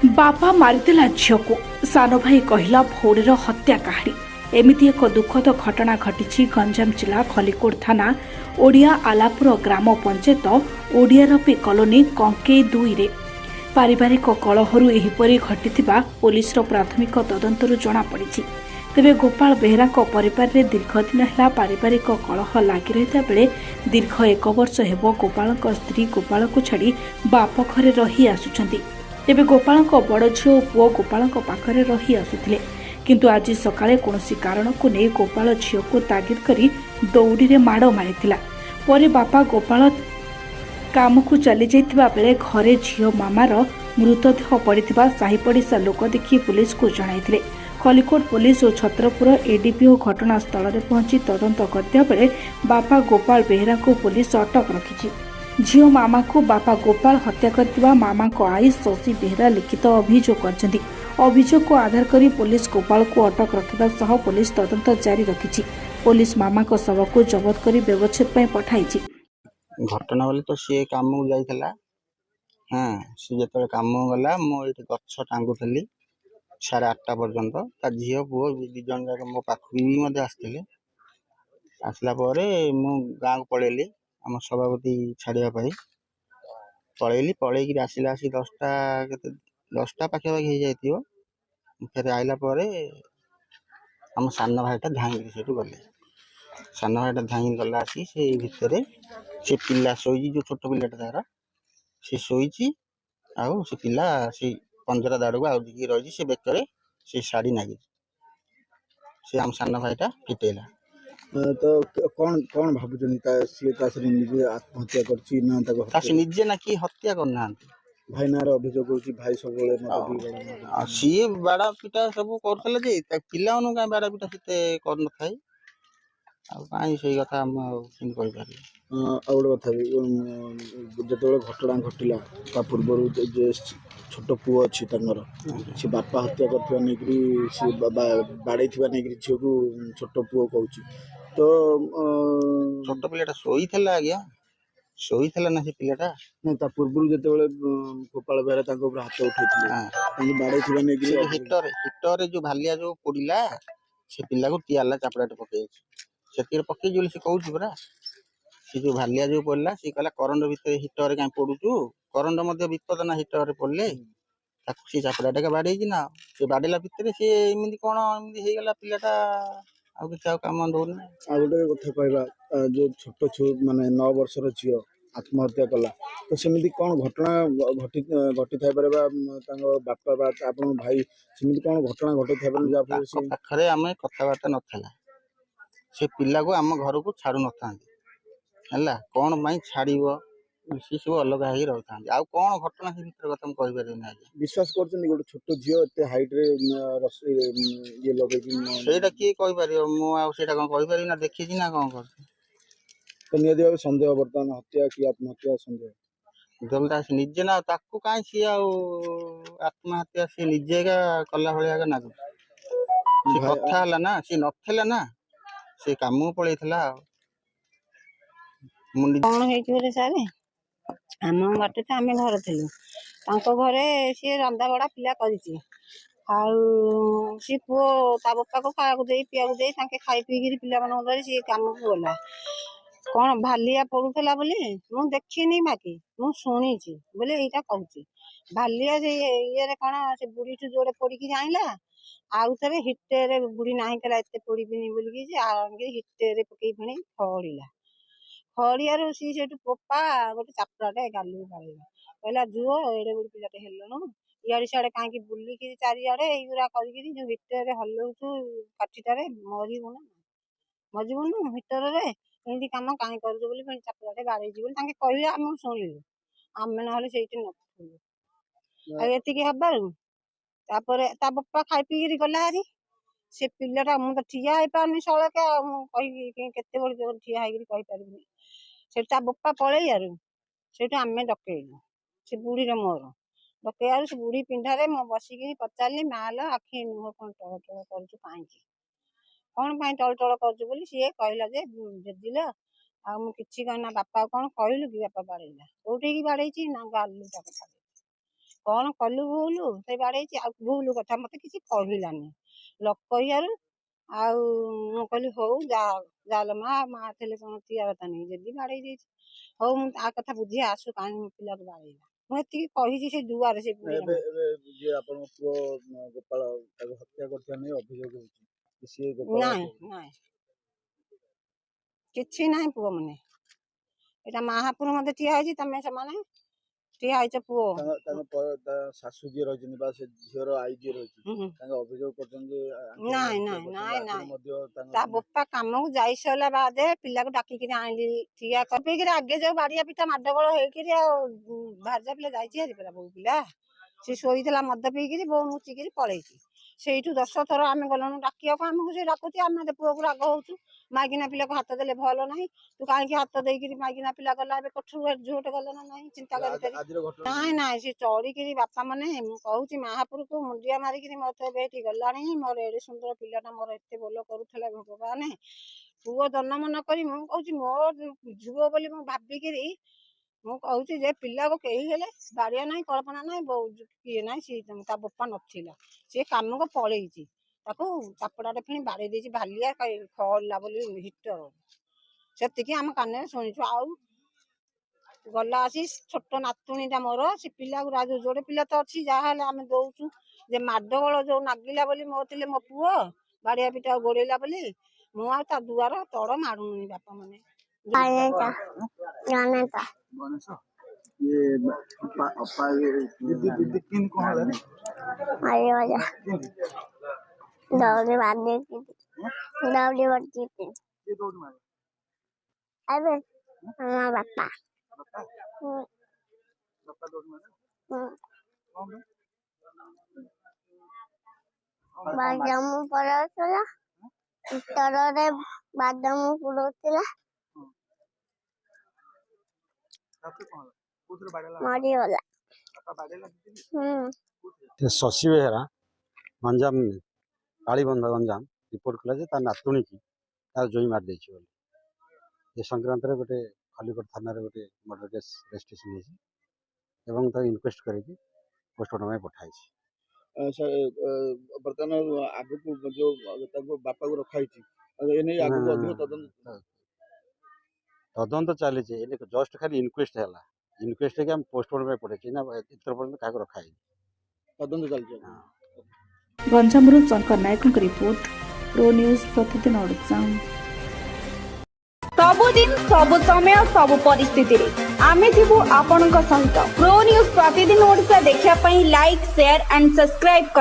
बापा मारिदेला झील को सान भाई कहला भौरीर हत्या कहानी एमती एक दुखद घटना घटी गंजाम जिला खलिकोट थाना ओडिया आलापुर ग्राम पंचायत ओडियारपी कॉलोनी कंके 2 रे पारिवारिक कलहरु एहिपरि घटिथिबा पुलिसर प्राथमिक तदंतरु जଣାपड़ी। तेबे गोपाल बेहरा परिवार रे दीर्घ दिन है पारिवारिक कलह लगी रही बेले दीर्घ 1 वर्ष हेब गोपाल स्त्री गोपाल को छाड़ी बाप घरे रही आसुछंती। तेबे गोपाल बड़ झील और पुओ गोपाल पाखरे रही आसुथिले किंतु आज सकाळे कोनोसी कारण को नहीं गोपाल झील को तागिद करी दौड़ी रे माड़ मारिथिला। परे बापा गोपाल काम को चली जाइथिबा बेले घरे झील मामार मृतदेह पड़िथिबा साही पड़िशा लोक देखि पुलिस को जणाइथिले। खलिकोट पुलिस और छत्रपुर एडीपीओ घटनास्थल में पहुंची तदंत करते बेले बापा गोपाल बेहरा को पुलिस अटक रखी। झील मामा को बापा गोपाल हत्या करथिबा मामा को आई शशि बेहरा लिखित अभियोग करछंती। अभियोग को आधार करी पुलिस गोपाल को अटक रखिबा सह पुलिस तदंत जारी रखिछि। पुलिस मामा को शव को जबत करी व्यवच्छेद पई पठाइछि। घटना बोले तो सी काम को जाइला। हाँ सी जो काम गला मुझे गछ टांगुली 8:30 पर्यंत ता झील पुओ दी जन जाक मो पाखु भी आसते आसला मु गाँव को पलैली आम सभापति छाड़िया पलैली पलैक आसला 10टा पाखापाखि हो जाइए फिर आइला आम सान भाईटा धाई से गले सान भाईटा धाई गला आसी से भितर से पिला शोची जो छोट पिलाटा तार से शोची आउ से पिला से पंजरा दाड़ को आउकी रही से बेकर से शाढ़ी नागी से आम सान भाईटा फिटेला। तो कौन कौन भावुँ निजे आत्महत्या कर निजे ना कि हत्या करना भाई नार अभियोग होची भाई सब सी बाड़ा पिटा सब करते पिला कहीं बाड़ा पिटा से कर न थाए कहीं से कथा गोटे कथा जो घटना घटला पूर्व छोट पुओ अच्छी सी बापा हत्या कर बाड़े झील को छोट पुओ कहूँ तो छोट पिलाटा शोई आज्ञा शोई ना से पिलाटा नहीं पूर्व जो गोपाल बेहरा हाथ उठे बाड़े हिटर जो भालिया जो पड़ा से पिला को टीआरला चापड़ाटे पकई से पकई से कहूँ परा सी जो भालिया जो पड़ा सी कहला करंट भितर हिटर कहीं पड़ू करंट विपद ना हिटर पड़े सी चापड़ाटे का बाड़े ना से बाड़ेला भितर सी एमती कौन एमती हो गला पिलाटा आउ कि कम दौना आ गोटे कथा कहवा जो छोट छो माने 9 वर्षर झील आत्महत्या कला तो सेमती कौन घटना घटी था बापा आपन भाई सेमती कौन घटना घटी था पाखरे आम कथबार्ता नाला से पिला को आम घर को छाड़ू ना कौन पाई छाड़ सी सब अलग हो रही था आ कौन घटना से भर कथा मुझे ना विश्वास कर गोटे छोट झील एत हाइट रे ये लगे सेटा किए कहीपर मुझे कौन कहीपर ना देखी ना कौन कर तो निहती भाव सन्देह बर्तमान हत्या कि आत्महत्या सन्देह निजे ना ताकू कहीं सी आत्महत्या सी निजे कला भाया नागु कथा है ना सी नथिला ना से काम पलैला कौन सारे आम बाटे तो आम घर थी घरे सी रंधा बड़ा पिला कर सी पुओ ता बापा को खाया पीया खाई पीक पिला सी कम को गला कौन भालिया पड़ूला बोली मु देखनी बाकी मु शुणी बोले यहाँ कहूँ भालिया ये कौन से बुढ़ी ठू जोड़े पड़ी जाइला आउ थे हिटे बुढ़ी ना कला एत पड़बी बोलिकी हिटे पकई पुणी फड़ला फड़ियारू सी से पोपा गोटे चापड़ाटे गालू बाड़ेला कहला जुओ एड़े गोटे पिलाटे हेलुणु इे सियाड़े कहीं बुलिकी चारिड़े युरा कर हिटर हलौचु काठीटारे मरबू ना मरजबुनु हिटर एमती कम कहीं कर चापड़ाटे बाड़े कहले आम शुणिलु आम ना से नथुलु एतिक हबारू ता बापा खाई पीक गला हारी से पिलाटा मुझे ठिया हो पारनी सड़क कही केते बड़ी ठिया होपारे से बापा पलैया से आम डकैलु से बुढ़ी मोर डकैलु से बुढ़ी पिंडारे मो बसिक पचारि माल आखि नुह कौन टल टल कर कौन पाई टल टल कर सी कहला जेजिल आ कि कहना बापा कौन कहलु कि बापा बाड़ेला कौटी बाड़े ना गालुटा କଣ କଲୁ ଭୁଲ ସେ ବାଡେଇଛି ଆଉ ଭୁଲ କଥା ମତେ କିଛି କହିଲାନି ଲୋକ କହିବାରୁ ଆଉ ମୁଁ କହିଲି ହଉ ଯାଲୋ ମା ଥିଲେ କଣ ତିଆ କଥା ନାହିଁ ଯଦି ବାଡେଇ ଦେଇଛି ହଉ ମୁଁ ତା କଥା ବୁଝି ଆସୁ କାହିଁକି ମୋ ପିଲାକୁ ବାଡେଇଲା ମୁଁ ଏତିକି କହିଛି ସେ ଦୁଆରେ ସେ ବୁଢୀ ଏବେ ଏବେ ଯିଏ ଆପଣଙ୍କ ପୁଅ ଗୋପାଳ ତାକୁ ହତ୍ୟା କରିଥିବା ନେଇ ଅଭିଯୋଗ ହେଉଛି ସିଏ ଗୋପାଳ ନାଇଁ ନାଇଁ କିଛି ନାହିଁ ପୁଅ ମାନେ ଏଇଟା ମାହାପୁର ମତେ ଠିଆ ହେଇଛି ତମେ ସେମାନେ ଠିଆ ହେଇଛ ପୁଅ ତା ଶାଶୁ ଯିଏ ରହିଛନ୍ତି ବା ସେ ଝିଅର ଆଈ ଯିଏ ରହିଛି ହୁଁ। ତାଙ୍କ ଅଭିଯୋଗ କରୁଛନ୍ତି ଯେ ଆଣ୍ଟି ନାଇଁ ହତ୍ୟା ନାଇଁ କରିଛନ୍ତି। ନାଇଁ ଆଗରୁ ନାଇଁ ମଧ୍ୟ ତା ତାଙ୍କ ବୋପା କାମକୁ ଯାଇ ସାରିଲା ବାଦେ ପିଲାକୁ ଡାକିକିରି ଆଣିଲି ଠିଆ କରିକିରି ଆଗେ ଯୋଉ ବାଡିଆ ପିଟା ମାଡଗୋଳ ହେଇକିରି ଆଉ ଭାଜା ପିଲା ଯାଇଛି ହାରି ପରା ବୋଉ ପିଲା ସେ ଶୋଇଥିଲା ମଦ ପିଇକିରି ବୋଉ ଲୁଚିକିରି ପଳେଇଛି ସେଇଠୁ 10 ଥର ଆମେ ଗଲୁଣୁ ଡାକିବାକୁ ଆମକୁ ସେ ଡାକୁଛି ଆମେ ପୁଅକୁ ରାଗ ହଉଛୁ ମାଇକିନା ପିଲାକୁ ହାତ ଦେଲେ ଭଲ ନାହିଁ ତୁ କାହିଁକି ହାତ ଦେଇକିରି ମାଇକିନା ପିଲା ଗଲା ଏବେ କୋଠରୁ ଝୁଅଟେ ଗଲେ ନା ନାହିଁ ଚିନ୍ତା କରିପାରି ଆଜିର ଘଟଣା ନାଇଁ ନାଇଁ ସେ ଚଢିକିରି ବାପା ମାନେ ମୁଁ କହୁଛି ମାହାପୁରକୁ ମୁଣ୍ଡିଆ ମାରିକିରି ମତେ ଏବେ ଏଠି ଗଲାଣି ମୋର ଏଡେ ସୁନ୍ଦର ପିଲାଟା ମୋର ଏତେ ଭଲ କରୁଥିଲା ଭଗବାନ ପୁଅ ଜନ୍ମ ନ କରି ମୁଁ କହୁଛି ମୋ ଝୁଅ ବୋଲି ମୁଁ ଭାବିକିରି ମୁଁ କହୁଛି ଯେ ପିଲାକୁ କେହି ହେଲେ ବାଡିଆ ନାହିଁ କଳ୍ପନା ନାହିଁ କିଏ ନାହିଁ ସିଏ ତା ବୋପା ନଥିଲା ସିଏ କାମକୁ ପଳେଇଛି ତାକୁ ଚାପଡ଼ାଟେ ପୁଣି ବାଡେଇ ଦେଇଛି ଭାଲିଆ ଖୋଲା ବୋଲି ହିଟର ସେତିକି ଆମ କାନରେ ଶୁଣିଛୁ ଆଉ ଗଲା ଆସି ଛୋଟ ନାତୁଣୀଟା ମୋର ସେ ପିଲାକୁ ରାଜୁ ଯୋଡେ ପିଲା ତ ଅଛି ଯାହାହେଲେ ଆମେ ଦଉଛୁ ଯେ ମାଡଗୋଳ ଯୋଉ ନାଗିଲା ବୋଲି ମୋ ଥିଲେ ମୋ ପୁଅ ବାଡିଆ ପିଟା ଗୋଡେଇଲା ବୋଲି ମୁଁ ଆଉ ତା ଦୁଆର ତଳ ମାରୁନି ବାପା ମାନେ ଗଣେଶ ଇଏ ଅପା ଦିଦି କେମିତି କଣ ହେଲା ଦୌଡ଼ି ବାନ୍ଧିକି ଦୌଡ଼ି ବାନ୍ଧିକି କିଏ ଦୌଡ଼ି ମାରେ ଏବେ ମୋ ବାପା ବାପା ବାପା ଦୌଡ଼ି ମାରେ କଣ ପାଇଁ ବାଦାମ ପଡଉଥିଲା ଭିତରରେ ବାଦାମ ପୁଡଉଥିଲା ତାପରେ କଣ ହେଲା କୋଉଥିରେ ବାଡେଇଲା ମରିଗଲା ବାପା ବାଡେଇଲା ଦିଦି ଶଶୀ ବେହେରା ଗଞ୍ଜାମ କାଳୀବନ୍ଧ ଗଞ୍ଜାମ ରିପୋର୍ଟ କଲା ଯେ ତା ନାତୁଣୀକି ତାର ଜୋଇ ମାରିଦେଇଛି ବୋଲି ଏ ସଂକ୍ରାନ୍ତରେ ଗୋଟେ ଖଲିକୋଟ ଥାନାରେ ଗୋଟେ ମର୍ଡର କେସ୍ ରେଜିଷ୍ଟ୍ରେସନ ହେଇଛି ଏବଂ ତାକୁ ଇନକ୍ୱେଷ୍ଟ କରିକି ପୋଷ୍ଟମର୍ଟମ ପାଇଁ ପଠାଇଛି। ବର୍ତ୍ତମାନ ଆଗକୁ ଯୋଉ ତାଙ୍କ ବାପାକୁ ରଖାହେଇଛି ଏ ନେଇ ଆଗକୁ ଅଧିକ ତଦନ୍ତ ଚାଲିଛି ଏଇନେ ଜଷ୍ଟ ଖାଲି ଇନକ୍ୱେଷ୍ଟ ହେଲା ଇନକ୍ୱେଷ୍ଟ ହେଇକି ଆମେ ପୋଷ୍ଟମର୍ଟମ ପାଇଁ ପଠାଇଛି ନା ଏଥର ପର୍ଯ୍ୟନ୍ତ କାହାକୁ ରଖାହେଇନି ତଦନ୍ତ ଚାଲିଛି ଗଞ୍ଜାମରୁ ଶଙ୍କର ନାୟକଙ୍କ ରିପୋର୍ଟ ପ୍ରୋ ନ୍ୟୁଜ୍ ପ୍ରତିଦିନ ଓଡ଼ିଶା। ସବୁଦିନ ସବୁ ସମୟ ସବୁ ପରିସ୍ଥିତିରେ ଆମେ ଥିବୁ ଆପଣଙ୍କ ସହିତ ପ୍ରୋ ନ୍ୟୁଜ୍ ପ୍ରତିଦିନ ଓଡ଼ିଶା ଦେଖିବା ପାଇଁ ଲାଇକ୍ ସେୟାର ଆଣ୍ଡ ସବସ୍କ୍ରାଇବ